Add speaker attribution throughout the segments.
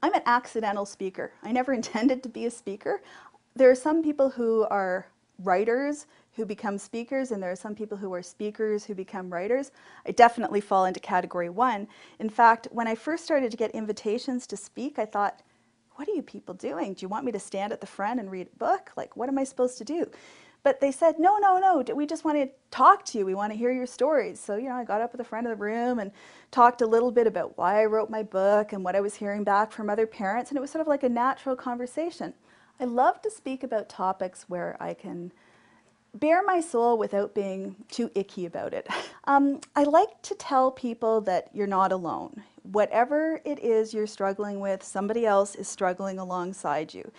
Speaker 1: I'm an accidental speaker. I never intended to be a speaker. There are some people who are writers who become speakers, and there are some people who are speakers who become writers. I definitely fall into category 1. In fact, when I first started to get invitations to speak, I thought, what are you people doing? Do you want me to stand at the front and read a book? Like, what am I supposed to do? But they said, no, no, no, we just want to talk to you. We want to hear your stories. So, I got up at the front of the room and talked a little bit about why I wrote my book and what I was hearing back from other parents. And it was sort of like a natural conversation. I love to speak about topics where I can bare my soul without being too icky about it. I like to tell people that you're not alone. Whatever it is you're struggling with, somebody else is struggling alongside you.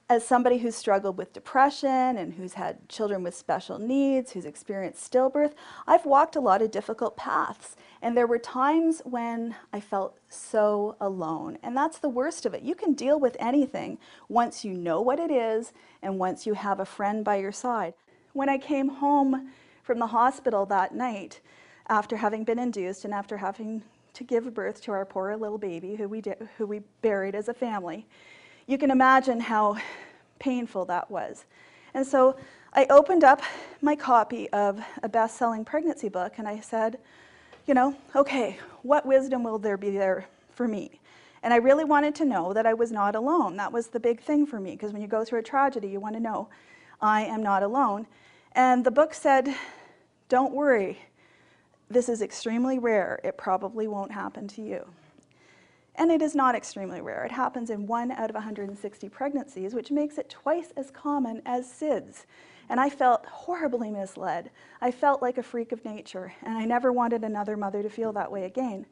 Speaker 1: As somebody who's struggled with depression and who's had children with special needs, who's experienced stillbirth, I've walked a lot of difficult paths. And there were times when I felt so alone. And that's the worst of it. You can deal with anything once you know what it is and once you have a friend by your side. When I came home from the hospital that night, after having been induced and after having to give birth to our poor little baby who we buried as a family, you can imagine how painful that was. And so I opened up my copy of a best-selling pregnancy book and I said, okay, what wisdom will there be there for me? And I really wanted to know that I was not alone. That was the big thing for me, because when you go through a tragedy, you want to know, I am not alone. And the book said, don't worry, this is extremely rare. It probably won't happen to you. And it is not extremely rare. It happens in 1 out of 160 pregnancies, which makes it twice as common as SIDS. And I felt horribly misled. I felt like a freak of nature, and I never wanted another mother to feel that way again.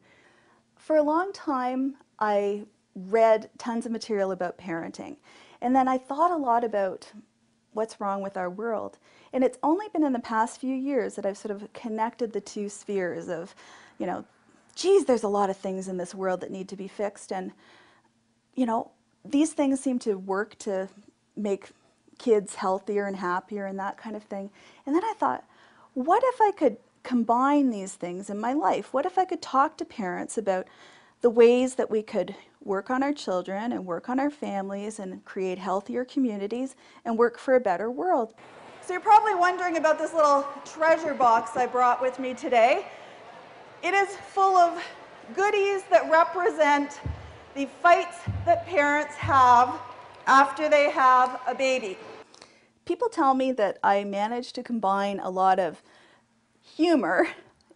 Speaker 1: For a long time, I read tons of material about parenting. And then I thought a lot about what's wrong with our world. And it's only been in the past few years that I've sort of connected the two spheres of, geez, there's a lot of things in this world that need to be fixed. And, these things seem to work to make kids healthier and happier and that kind of thing. And then I thought, what if I could combine these things in my life? What if I could talk to parents about the ways that we could work on our children and work on our families and create healthier communities and work for a better world? So you're probably wondering about this little treasure box I brought with me today. It is full of goodies that represent the fights that parents have after they have a baby. People tell me that I managed to combine a lot of humor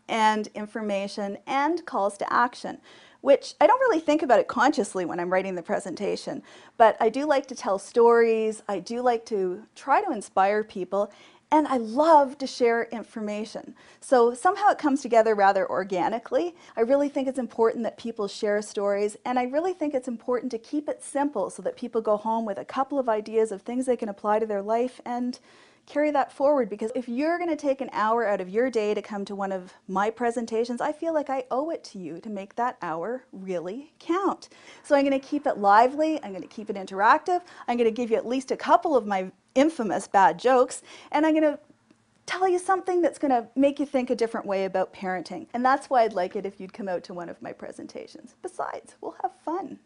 Speaker 1: and information and calls to action, which I don't really think about it consciously when I'm writing the presentation, but I do like to tell stories, I do like to try to inspire people, and I love to share information. So somehow it comes together rather organically. I really think it's important that people share stories, and I really think it's important to keep it simple so that people go home with a couple of ideas of things they can apply to their life and carry that forward. Because if you're going to take an hour out of your day to come to one of my presentations, I feel like I owe it to you to make that hour really count. So I'm going to keep it lively, I'm going to keep it interactive, I'm going to give you at least a couple of my infamous bad jokes, and I'm going to tell you something that's going to make you think a different way about parenting. And that's why I'd like it if you'd come out to one of my presentations. Besides, we'll have fun.